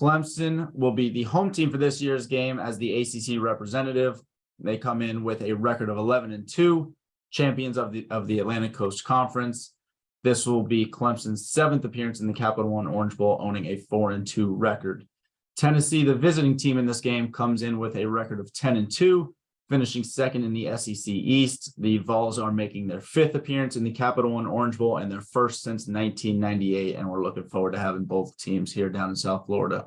Clemson will be the home team for this year's game as the ACC representative. They come in with a record of 11-2, champions of the Atlantic Coast Conference. This will be Clemson's 7th appearance in the Capital One Orange Bowl, owning a 4-2 record. Tennessee, the visiting team in this game, comes in with a record of 10-2, finishing second in the SEC East. The Vols are making their 5th appearance in the Capital One Orange Bowl and their first since 1998, and we're looking forward to having both teams here down in South Florida.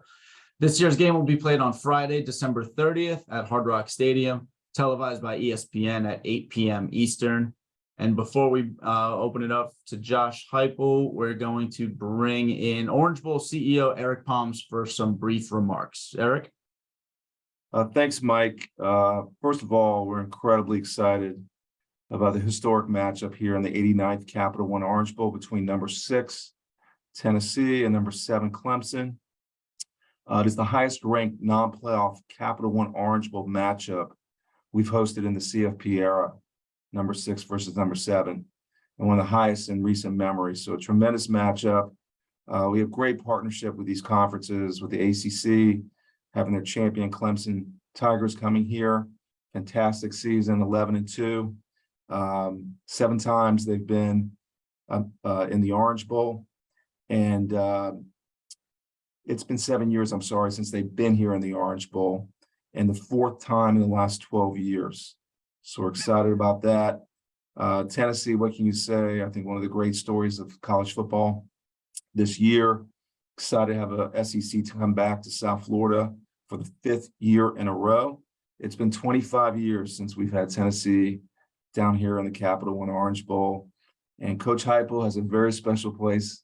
This year's game will be played on Friday, December 30th at Hard Rock Stadium, televised by ESPN at 8 p.m. Eastern. And before we open it up to Josh Heupel, we're going to bring in Orange Bowl CEO Eric Poms for some brief remarks. Eric? Thanks, Mike. First of all, we're incredibly excited about the historic matchup here in the 89th Capital One Orange Bowl between number 6, Tennessee, and number 7, Clemson. It is the highest-ranked non-playoff Capital One Orange Bowl matchup we've hosted in the CFP era, number 6 versus number 7, and one of the highest in recent memory. So a tremendous matchup. We have great partnership with these conferences, with the ACC, having their champion Clemson Tigers coming here. Fantastic season, 11-2. 7 times they've been in the Orange Bowl. And it's been 7 years, since they've been here in the Orange Bowl, and the 4th time in the last 12 years. So we're excited about that. Tennessee, what can you say? I think one of the great stories of college football this year. Excited to have a SEC to come back to South Florida for the 5th year in a row. It's been 25 years since we've had Tennessee down here in the Capital One Orange Bowl. And Coach Heupel has a very special place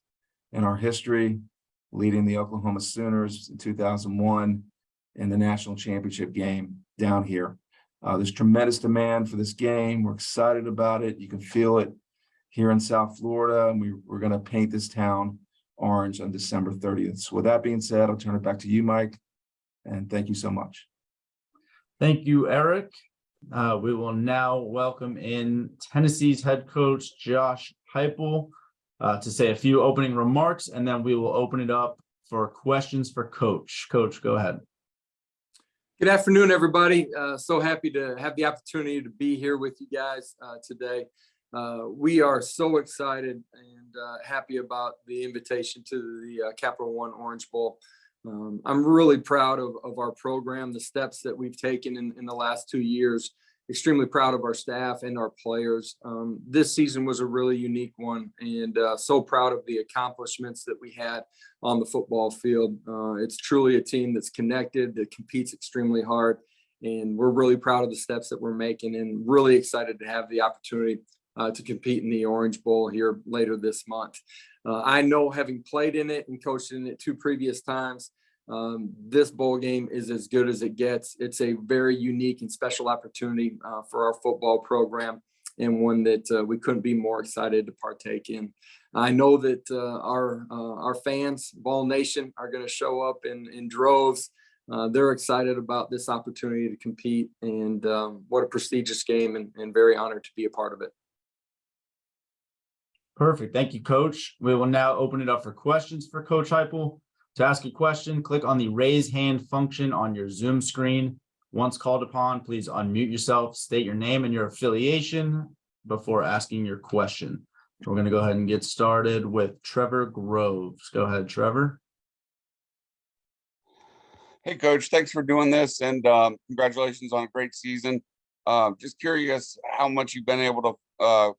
in our history, leading the Oklahoma Sooners in 2001 in the national championship game down here. There's tremendous demand for this game. We're excited about it. You can feel it here in South Florida, and we're going to paint this town orange on December 30th. So with that being said, I'll turn it back to you, Mike, and thank you so much. Thank you, Eric. We will now welcome in Tennessee's head coach, Josh Heupel, to say a few opening remarks, and then we will open it up for questions for Coach. Coach, go ahead. Good afternoon, everybody. So happy to have the opportunity to be here with you guys today. We are so excited and happy about the invitation to the Capital One Orange Bowl. I'm really proud of our program, the steps that we've taken in the last 2 years. Extremely proud of our staff and our players. This season was a really unique one, and so proud of the accomplishments that we had on the football field. It's truly a team that's connected, that competes extremely hard, and we're really proud of the steps that we're making and really excited to have the opportunity to compete in the Orange Bowl here later this month. I know, having played in it and coached in it 2 previous times, this bowl game is as good as it gets. It's a very unique and special opportunity for our football program, and one that we couldn't be more excited to partake in. I know that our fans, Vol Nation, are going to show up in droves. They're excited about this opportunity to compete, and what a prestigious game, and very honored to be a part of it. Perfect. Thank you, Coach. We will now open it up for questions for Coach Heupel. To ask a question, click on the raise hand function on your Zoom screen. Once called upon, please unmute yourself, state your name and your affiliation before asking your question. We're going to go ahead and get started with Trevor Groves. Go ahead, Trevor. Hey, Coach, thanks for doing this, and congratulations on a great season. Just curious how much you've been able to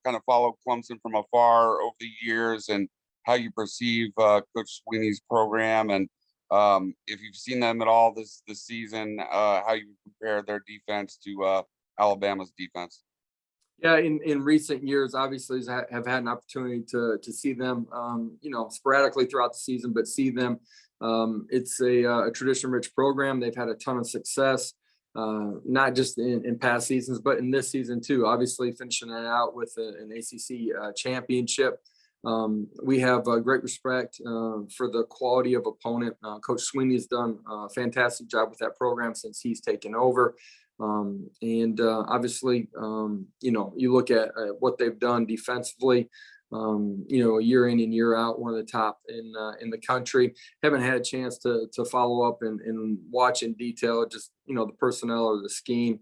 kind of follow Clemson from afar over the years, and how you perceive Coach Swinney's program, and if you've seen them at all this season, how you compare their defense to Alabama's defense. Yeah, in recent years, obviously, have had an opportunity to see them, sporadically throughout the season, but see them. It's a tradition-rich program. They've had a ton of success, not just in past seasons, but in this season too. Obviously, finishing it out with an ACC championship. We have great respect for the quality of opponent. Coach Swinney has done a fantastic job with that program since he's taken over. Obviously, you look at what they've done defensively. year in and year out, one of the top in the country. Haven't had a chance to follow up and watch in detail just the personnel or the scheme.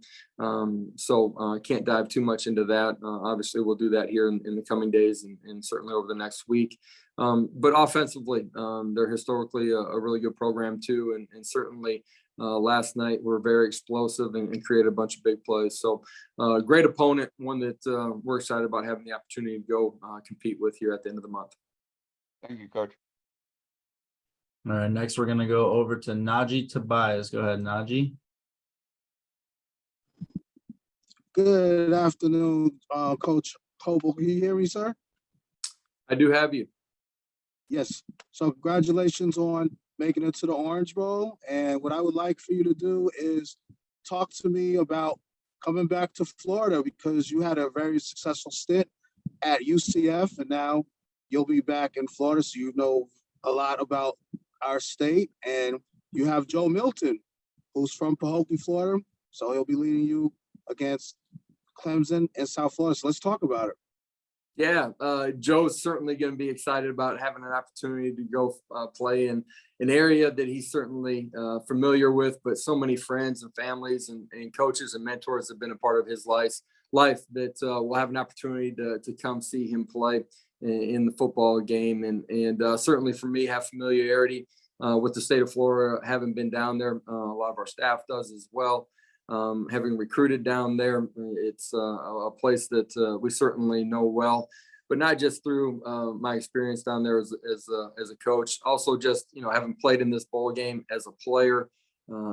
So can't dive too much into that. Obviously, we'll do that here in the coming days and certainly over the next week. But offensively, they're historically a really good program too, and certainly. Last night we're very explosive and created a bunch of big plays. So great opponent, one that we're excited about having the opportunity to go compete with here at the end of the month. Thank you, Coach. All right, next we're going to go over to Najee Tobias. Go ahead, Najee. Good afternoon, Coach Heupel. Can you hear me, sir? I do have you. Yes. So congratulations on making it to the Orange Bowl. And what I would like for you to do is talk to me about coming back to Florida, because you had a very successful stint at UCF and now you'll be back in Florida. So you know a lot about our state, and you have Joe Milton, who's from Pahokee, Florida. So he'll be leading you against Clemson in South Florida. So let's talk about it. Yeah, Joe's certainly going to be excited about having an opportunity to go play in an area that he's certainly familiar with, but so many friends and families and coaches and mentors have been a part of his life that we'll have an opportunity to come see him play in the football game. And certainly for me, have familiarity with the state of Florida, having been down there. A lot of our staff does as well. Having recruited down there, it's a place that we certainly know well, but not just through my experience down there as a coach, also just having played in this bowl game as a player,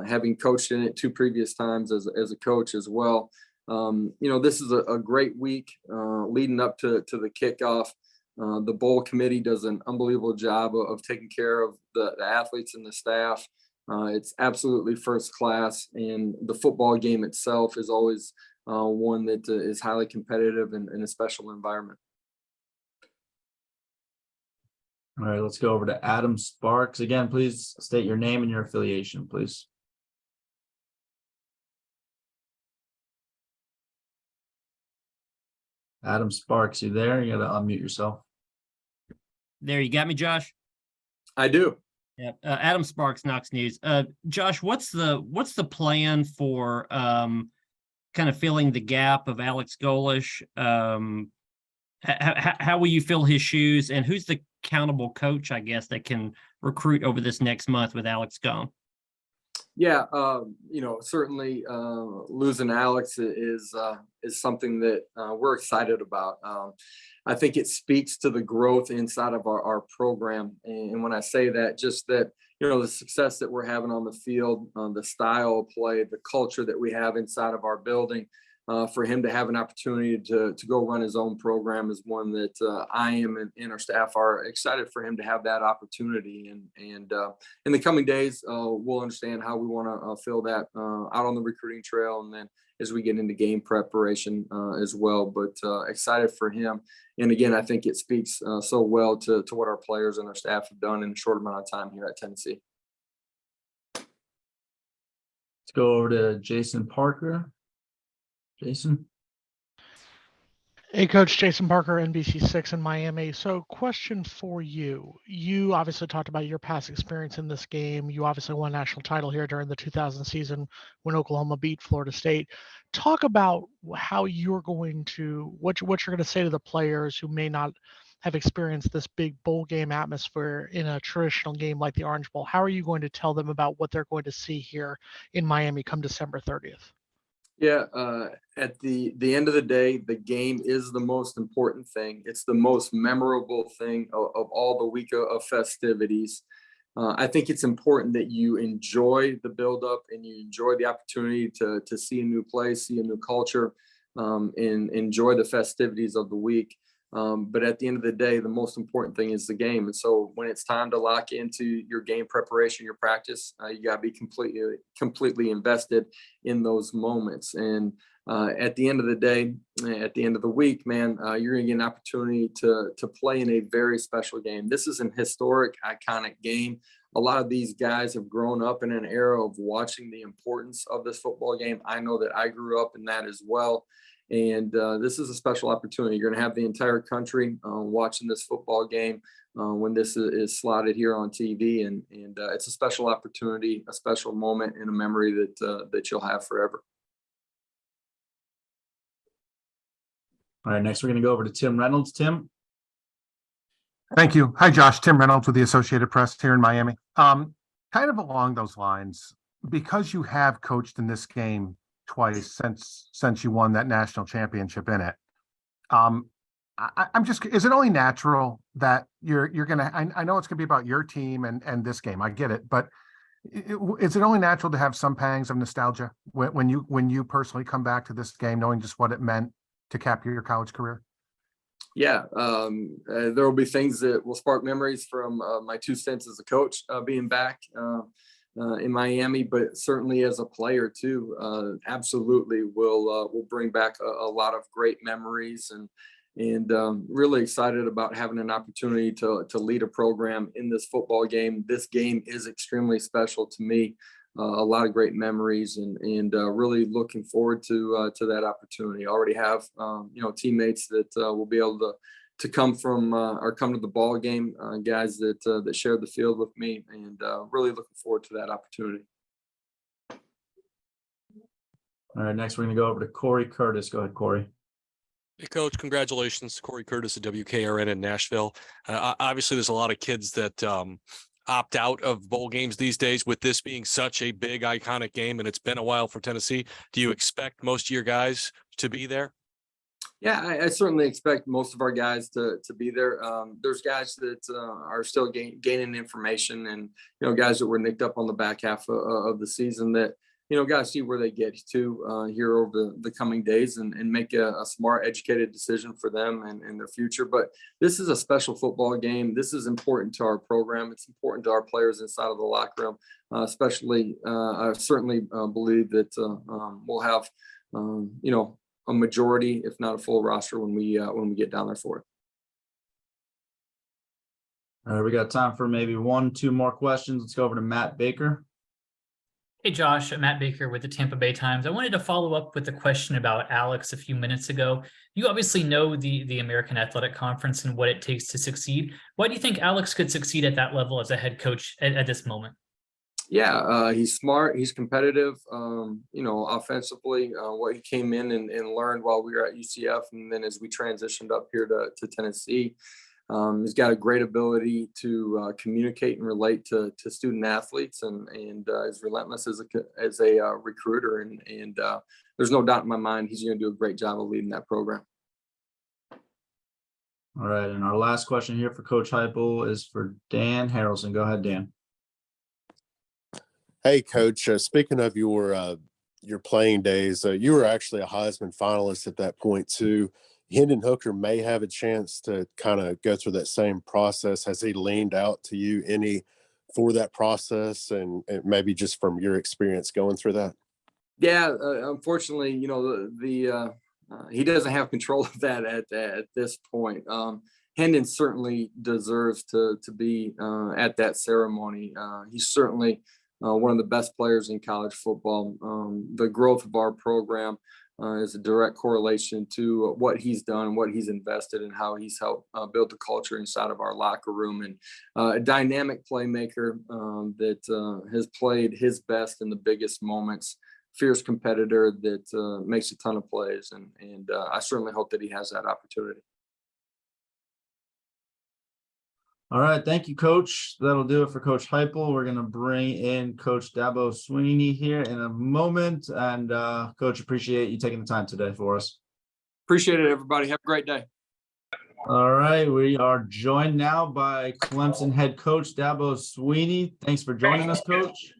having coached in it 2 previous times as a coach as well. This is a great week leading up to the kickoff. The bowl committee does an unbelievable job of taking care of the athletes and the staff. It's absolutely first class, and the football game itself is always one that is highly competitive and in a special environment. All right, let's go over to Adam Sparks. Again, please state your name and your affiliation, please. Adam Sparks, you there? You got to unmute yourself. There, you got me, Josh? I do. Yeah. Adam Sparks, Knox News. Josh, what's the plan for kind of filling the gap of Alex Golish? How will you fill his shoes, and who's the accountable coach, I guess, that can recruit over this next month with Alex gone? Yeah, certainly losing Alex is something that we're excited about. I think it speaks to the growth inside of our program. And when I say that, just that, the success that we're having on the field, the style of play, the culture that we have inside of our building, for him to have an opportunity to go run his own program is one that I am and our staff are excited for him to have that opportunity. And in the coming days, we'll understand how we want to fill that out on the recruiting trail, and then as we get into game preparation as well. But excited for him. And again, I think it speaks so well to what our players and our staff have done in a short amount of time here at Tennessee. Let's go over to Jason Parker. Jason. Hey, Coach, Jason Parker, NBC6 in Miami. So question for you. You obviously talked about your past experience in this game. You obviously won a national title here during the 2000 season when Oklahoma beat Florida State. Talk about how you're going to, what you're going to say to the players who may not have experienced this big bowl game atmosphere in a traditional game like the Orange Bowl. How are you going to tell them about what they're going to see here in Miami come December 30th? Yeah, at the end of the day, the game is the most important thing. It's the most memorable thing of all the week of festivities. I think it's important that you enjoy the buildup and you enjoy the opportunity to see a new place, see a new culture, and enjoy the festivities of the week. But at the end of the day, the most important thing is the game. And so when it's time to lock into your game preparation, your practice, you got to be completely invested in those moments. And at the end of the day, at the end of the week, man, you're going to get an opportunity to play in a very special game. This is an historic, iconic game. A lot of these guys have grown up in an era of watching the importance of this football game. I know that I grew up in that as well. And this is a special opportunity. You're going to have the entire country watching this football game when this is slotted here on TV. And it's a special opportunity, a special moment, and a memory that you'll have forever. All right, next we're going to go over to Tim Reynolds. Tim. Thank you. Hi, Josh. Tim Reynolds with the Associated Press here in Miami. Kind of along those lines, because you have coached in this game twice since you won that national championship in it. I'm just, is it only natural that you're gonna, I know it's gonna be about your team and this game, I get it, but is it only natural to have some pangs of nostalgia when you personally come back to this game, knowing just what it meant to cap your college career? Yeah, there will be things that will spark memories from my 2 stints as a coach being back in Miami, but certainly as a player too. Absolutely will bring back a lot of great memories, and really excited about having an opportunity to lead a program in this football game. This game is extremely special to me. A lot of great memories, and really looking forward to that opportunity. I already have teammates that will be able to come from or come to the ball game, guys that shared the field with me, and really looking forward to that opportunity. All right, next we're going to go over to Corey Curtis. Go ahead, Corey. Hey, Coach, congratulations. Corey Curtis at WKRN in Nashville. Obviously, there's a lot of kids that opt out of bowl games these days, with this being such a big, iconic game, and it's been a while for Tennessee. Do you expect most of your guys to be there? Yeah, I certainly expect most of our guys to be there. There's guys that are still gaining information, and guys that were nicked up on the back half of the season that guys see where they get to here over the coming days, and make a smart, educated decision for them and their future. But this is a special football game. This is important to our program. It's important to our players inside of the locker room, especially. I certainly believe that we'll have a majority, if not a full roster, when we get down there for it. All right, we got time for maybe 1-2 more questions. Let's go over to Matt Baker. Hey, Josh, Matt Baker with the Tampa Bay Times. I wanted to follow up with the question about Alex a few minutes ago. You obviously know the American Athletic Conference and what it takes to succeed. Why do you think Alex could succeed at that level as a head coach at this moment? Yeah, he's smart. He's competitive. Offensively, what he came in and learned while we were at UCF, and then as we transitioned up here to Tennessee, he's got a great ability to communicate and relate to student athletes, and is relentless as a recruiter. And there's no doubt in my mind he's going to do a great job of leading that program. All right, and our last question here for Coach Heupel is for Dan Harrelson. Go ahead, Dan. Hey, Coach. Speaking of your playing days, you were actually a Heisman finalist at that point too. Hendon Hooker may have a chance to kind of go through that same process. Has he leaned out to you any for that process, and maybe just from your experience going through that? Yeah, unfortunately, he doesn't have control of that at this point. Hendon certainly deserves to be at that ceremony. He's certainly one of the best players in college football. The growth of our program is a direct correlation to what he's done, what he's invested, and how he's helped build the culture inside of our locker room. And a dynamic playmaker that has played his best in the biggest moments, fierce competitor that makes a ton of plays. And I certainly hope that he has that opportunity. All right, thank you, Coach. That'll do it for Coach Heupel. We're going to bring in Coach Dabo Swinney here in a moment. And Coach, appreciate you taking the time today for us. Appreciate it, everybody. Have a great day. All right, we are joined now by Clemson head coach Dabo Swinney. Thanks for joining us, Coach.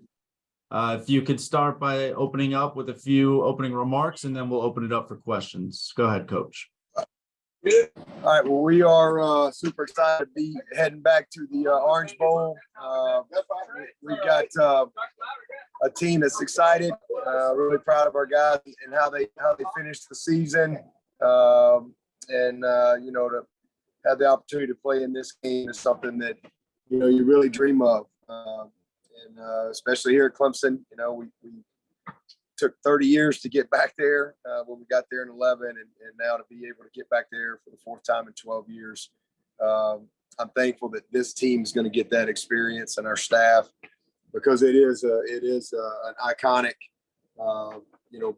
If you could start by opening up with a few opening remarks, and then we'll open it up for questions. Go ahead, Coach. All right, well, we are super excited to be heading back to the Orange Bowl. We've got a team that's excited, really proud of our guys and how they finished the season. To have the opportunity to play in this game is something that, you really dream of. Especially here at Clemson, took 30 years to get back there when we got there in 11, and now to be able to get back there for the fourth time in 12 years. I'm thankful that this team is going to get that experience, and our staff, because it is an iconic,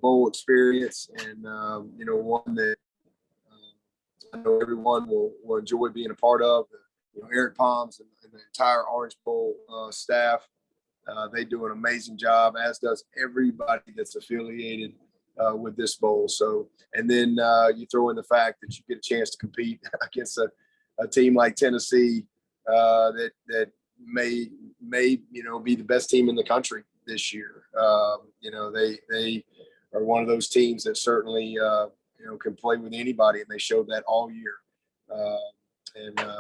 bowl experience, and one that I know everyone will enjoy being a part of. Eric Poms and the entire Orange Bowl staff, they do an amazing job, as does everybody that's affiliated with this bowl. So, and then you throw in the fact that you get a chance to compete against a team like Tennessee that may be the best team in the country this year. They are one of those teams that certainly can play with anybody, and they showed that all year.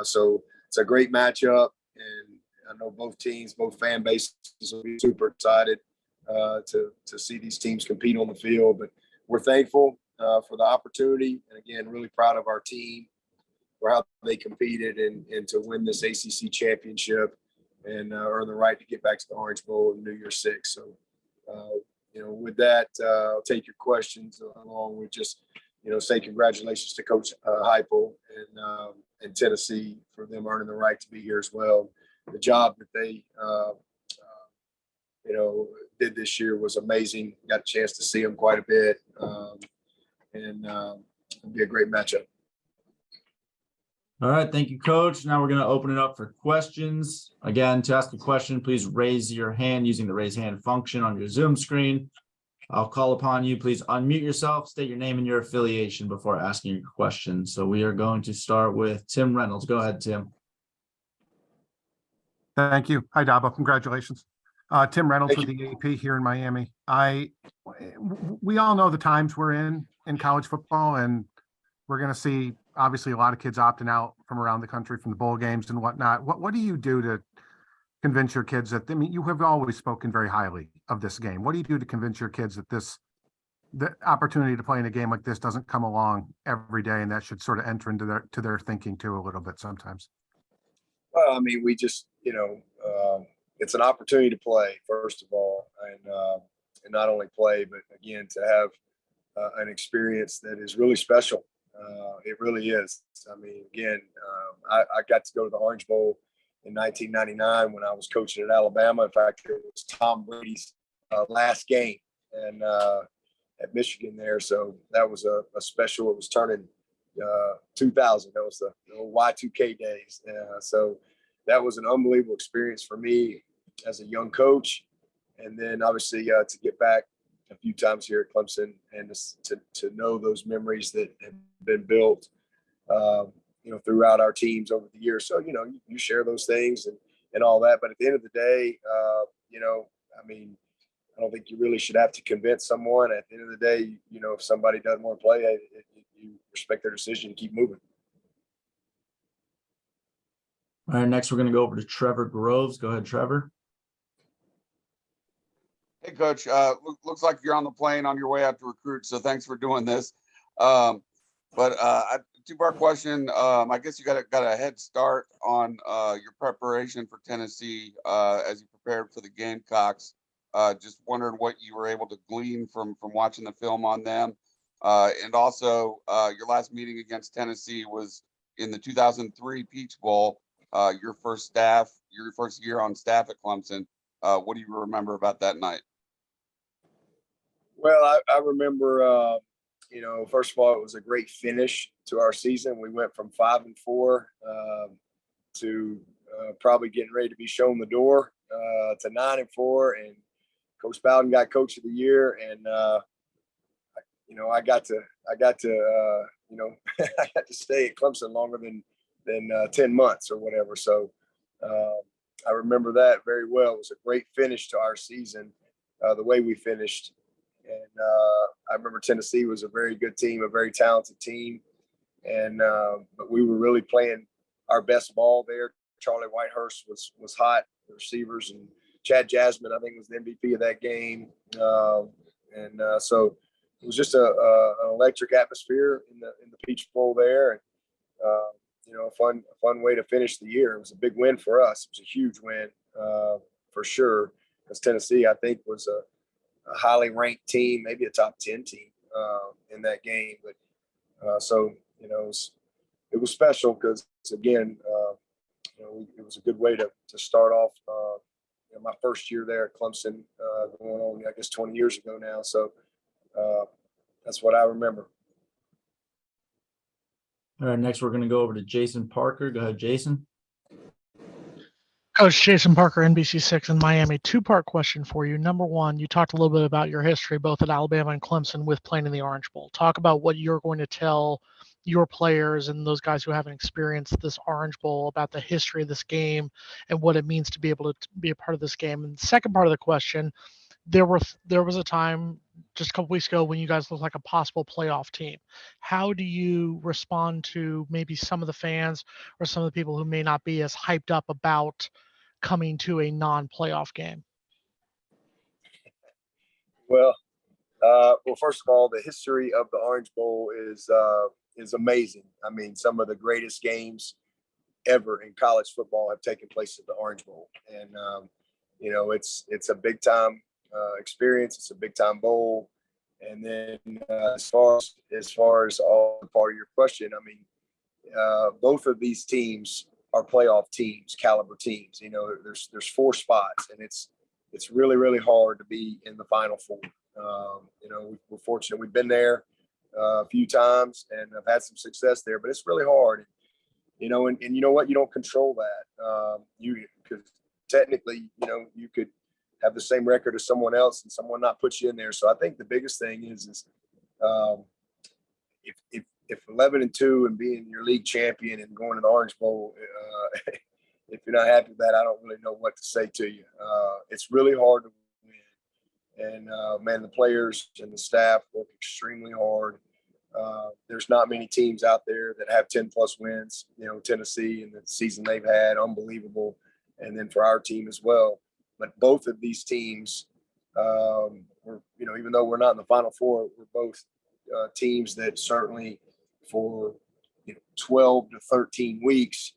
So it's a great matchup, and I know both teams, both fan bases will be super excited to see these teams compete on the field. But we're thankful for the opportunity, and again, really proud of our team for how they competed and to win this ACC championship and earn the right to get back to the Orange Bowl in New Year's Six. So, with that, I'll take your questions along with just, say congratulations to Coach Heupel and Tennessee for them earning the right to be here as well. The job that they, did this year was amazing. Got a chance to see them quite a bit, and it'll be a great matchup. All right, thank you, Coach. Now we're going to open it up for questions. Again, to ask a question, please raise your hand using the raise hand function on your Zoom screen. I'll call upon you. Please unmute yourself, state your name and your affiliation before asking your question. So we are going to start with Tim Reynolds. Go ahead, Tim. Thank you. Hi, Dabo. Congratulations. Tim Reynolds with the AP here in Miami. We all know the times we're in college football, and we're going to see obviously a lot of kids opting out from around the country from the bowl games and whatnot. What do you do to convince your kids that, you have always spoken very highly of this game. What do you do to convince your kids that the opportunity to play in a game like this doesn't come along every day, and that should sort of enter into their thinking too a little bit sometimes? Well, we just, it's an opportunity to play, first of all, and not only play, but again, to have an experience that is really special. It really is. I got to go to the Orange Bowl in 1999 when I was coaching at Alabama. In fact, it was Tom Brady's last game and at Michigan there. So that was a special. It was turning 2000. That was the old Y2K days. So that was an unbelievable experience for me as a young coach. And then obviously to get back a few times here at Clemson and to know those memories that have been built, throughout our teams over the years. So, you share those things and all that. But at the end of the day, I don't think you really should have to convince someone. At the end of the day, if somebody doesn't want to play, you respect their decision and keep moving. All right, next we're going to go over to Trevor Groves. Go ahead, Trevor. Hey, Coach. Looks like you're on the plane on your way out to recruit, so thanks for doing this. Two-part question. I guess you got a head start on your preparation for Tennessee as you prepared for the Gamecocks. Just wondered what you were able to glean from watching the film on them. And also, your last meeting against Tennessee was in the 2003 Peach Bowl. Your first year on staff at Clemson. What do you remember about that night? Well, I remember, first of all, it was a great finish to our season. We went from 5-4 to probably getting ready to be shown the door to 9-4, and Coach Bowden got Coach of the Year, and I got to I got to stay at Clemson longer than 10 months or whatever. So I remember that very well. It was a great finish to our season, the way we finished. And I remember Tennessee was a very good team, a very talented team. And but we were really playing our best ball there. Charlie Whitehurst was hot, the receivers, and Chad Jasmine, I think, was the MVP of that game. So it was just an electric atmosphere in the Peach Bowl there. And, a fun way to finish the year. It was a big win for us. It was a huge win for sure. Because Tennessee, I think, was a highly ranked team, maybe a top 10 team in that game. But so, you know, it was special because, again, you know, it was a good way to start off you know, my first year there at Clemson, going on, I guess, 20 years ago now. So that's what I remember. All right, next we're going to go over to Jason Parker. Go ahead, Jason. Coach Jason Parker, NBC6 in Miami. Two-part question for you. Number one, you talked a little bit about your history, both at Alabama and Clemson, with playing in the Orange Bowl. Talk about what you're going to tell your players and those guys who haven't experienced this Orange Bowl about the history of this game and what it means to be able to be a part of this game. And the second part of the question, there was a time just a couple weeks ago when you guys looked like a possible playoff team. How do you respond to maybe some of the fans or some of the people who may not be as hyped up about coming to a non-playoff game? Well, first of all, the history of the Orange Bowl is amazing. I mean, some of the greatest games ever in college football have taken place at the Orange Bowl, and you know, it's a big time experience. It's a big time bowl. And then as far as all part of your question, I mean, both of these teams are playoff teams, caliber teams. You know, there's 4 spots, and it's really, really hard to be in the Final Four. You know, we're fortunate. We've been there a few times and I've had some success there, but it's really hard. You know, and you know what? You don't control that. Because technically, you know, you could have the same record as someone else and someone not put you in there. So I think the biggest thing is if 11-2 and being your league champion and going to the Orange Bowl, if you're not happy with that, I don't really know what to say to you. It's really hard to win. And man, the players and the staff work extremely hard. There's not many teams out there that have 10 plus wins. You know, Tennessee and the season they've had, unbelievable. And then for our team as well. But both of these teams, we're, you know, even though we're not in the Final Four, we're both teams that certainly for 12 to 13 weeks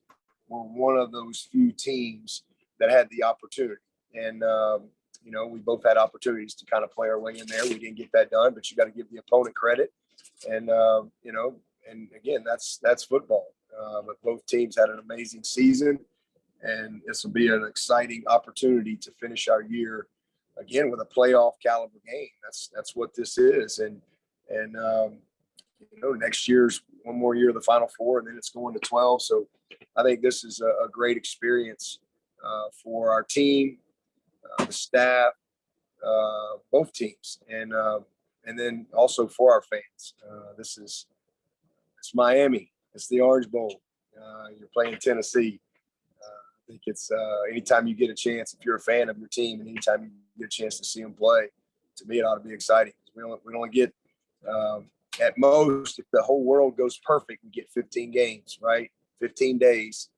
were one of those few teams that had the opportunity. And, you know, we both had opportunities to kind of play our way in there. We didn't get that done, but you got to give the opponent credit. And, you know, and again, that's football. But both teams had an amazing season. And this will be an exciting opportunity to finish our year again with a playoff caliber game. That's what this is. And you know, next year's one more year of the Final Four, and then it's going to 12. So I think this is a great experience for our team, the staff, both teams, and then also for our fans. It's Miami. It's the Orange Bowl. You're playing Tennessee. I think it's anytime you get a chance, if you're a fan of your team, and anytime you get a chance to see them play, to me it ought to be exciting. We only get at most, if the whole world goes perfect, we get 15 games, right? 15 days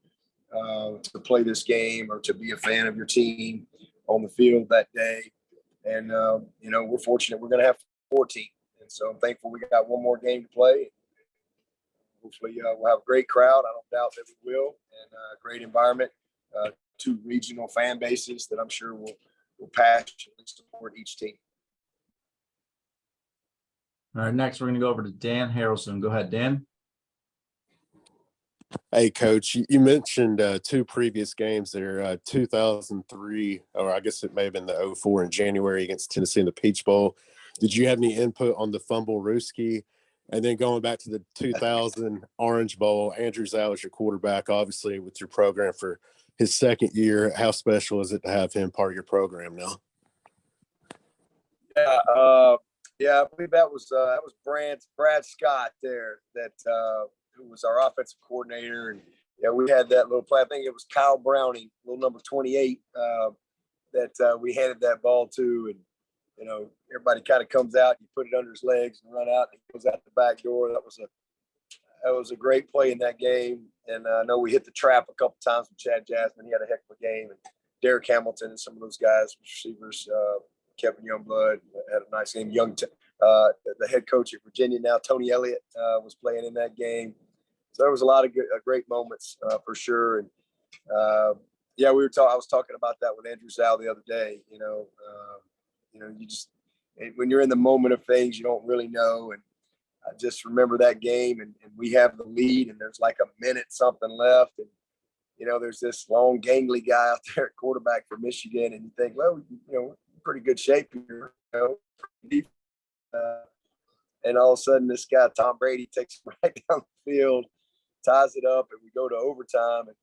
to play this game or to be a fan of your team on the field that day. And you know, we're fortunate we're going to have 14, and so I'm thankful we got one more game to play. Hopefully we'll have a great crowd. I don't doubt that we will, and a great environment. 2 regional fan bases that I'm sure will passionately support each team. All right, next we're going to go over to Dan Harrelson. Go ahead, Dan. Hey, Coach, you mentioned 2 previous games there, 2003, or I guess it may have been the 04 in January against Tennessee in the Peach Bowl. Did you have any input on the fumble Ruski? And then going back to the 2000 Orange Bowl, Andrew Zhao was your quarterback, obviously, with your program for his second year. How special is it to have him part of your program now? Yeah, I believe that was Brad Scott there who was our offensive coordinator. And yeah, we had that little play. I think it was Kyle Browning, little number 28, that we handed that ball to. And, you know, everybody kind of comes out, you put it under his legs and run out, and he goes out the back door. That was a great play in that game. And I know we hit the trap a couple times with Chad Jasmine. He had a heck of a game. And Derek Hamilton and some of those guys, receivers, Kevin Youngblood had a nice game. The head coach at Virginia now, Tony Elliott, was playing in that game. So there was a lot of great moments for sure. And yeah, I was talking about that with Andrew Zhao the other day. You know, you just when you're in the moment of things, you don't really know. And I just remember that game, and we have the lead, and there's like a minute something left, and there's this long, gangly guy out there at quarterback for Michigan, and you think, well, pretty good shape here, and all of a sudden, this guy Tom Brady takes him right down the field, ties it up, and we go to overtime, and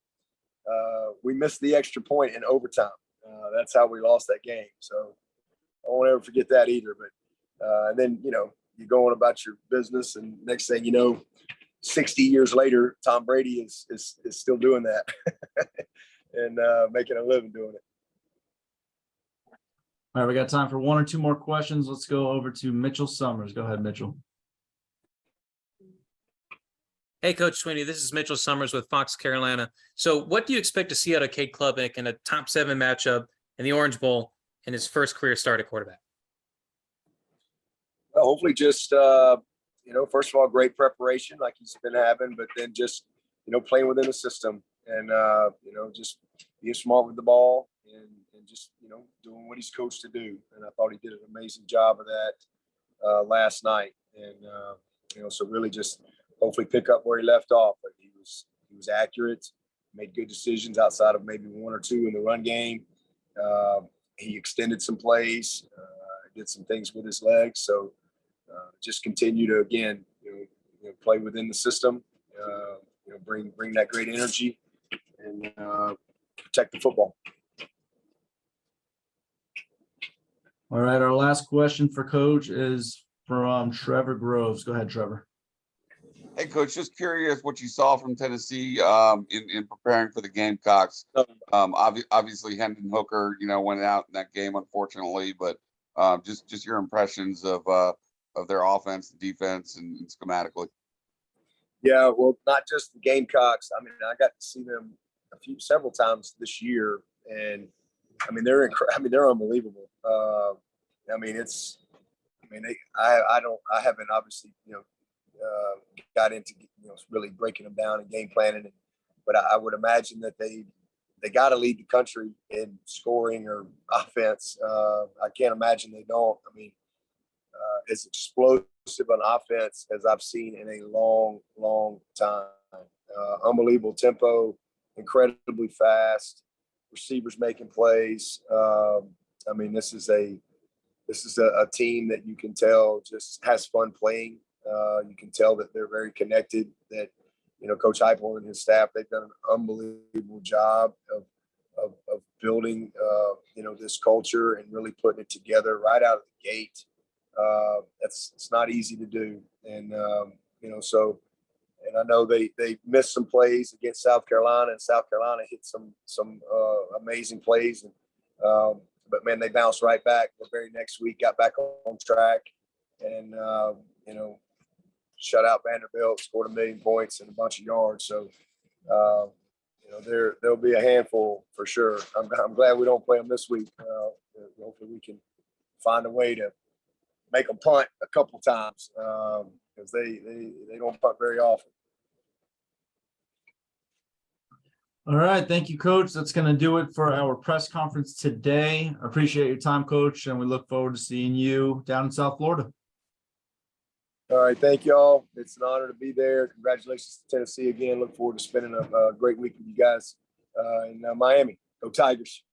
we missed the extra point in overtime. That's how we lost that game. So I won't ever forget that either. But and then you're going about your business, and next thing you know, 60 years later, Tom Brady is still doing that and making a living doing it. All right, we got time for one or two more questions. Let's go over to Mitchell Summers. Go ahead, Mitchell. Hey, Coach Swinney, this is Mitchell Summers with Fox Carolina. So what do you expect to see out of Cade Klubnik in a top 7 matchup in the Orange Bowl in his first career start at quarterback? Well, hopefully just, first of all, great preparation like he's been having, but then just, playing within the system and, just being smart with the ball and just, doing what he's coached to do. And I thought he did an amazing job of that last night. And, so really just hopefully pick up where he left off. But he was accurate, made good decisions outside of maybe one or two in the run game. He extended some plays, did some things with his legs. So just continue to, again, play within the system, bring that great energy and protect the football. All right, our last question for Coach is from Trevor Groves. Go ahead, Trevor. Hey, Coach, just curious what you saw from Tennessee in preparing for the Gamecocks. Obviously, Hendon Hooker, went out in that game, unfortunately, but just your impressions of their offense, defense, and schematically. Yeah, well, not just the Gamecocks. I mean, I got to see them several times this year, and I mean, they're unbelievable. I haven't obviously, got into, really breaking them down and game planning, but I would imagine that they got to lead the country in scoring or offense. I can't imagine they don't. I mean, as explosive on offense as I've seen in a long, long time. Unbelievable tempo, incredibly fast, receivers making plays. I mean, this is a team that you can tell just has fun playing. You can tell that they're very connected, that, Coach Heupel and his staff, they've done an unbelievable job of building, this culture and really putting it together right out of the gate. It's not easy to do. And, and I know they missed some plays against South Carolina, and South Carolina hit some amazing plays. And, but man, they bounced right back the very next week, got back on track, and, shut out Vanderbilt, scored 1 million points and a bunch of yards. So, there'll be a handful for sure. I'm glad we don't play them this week. Hopefully we can find a way to make them punt a couple times because they don't punt very often. All right. Thank you, Coach. That's going to do it for our press conference today. I appreciate your time, Coach, and we look forward to seeing you down in South Florida. All right. Thank you all. It's an honor to be there. Congratulations to Tennessee again. Look forward to spending a great week with you guys in Miami. Go Tigers.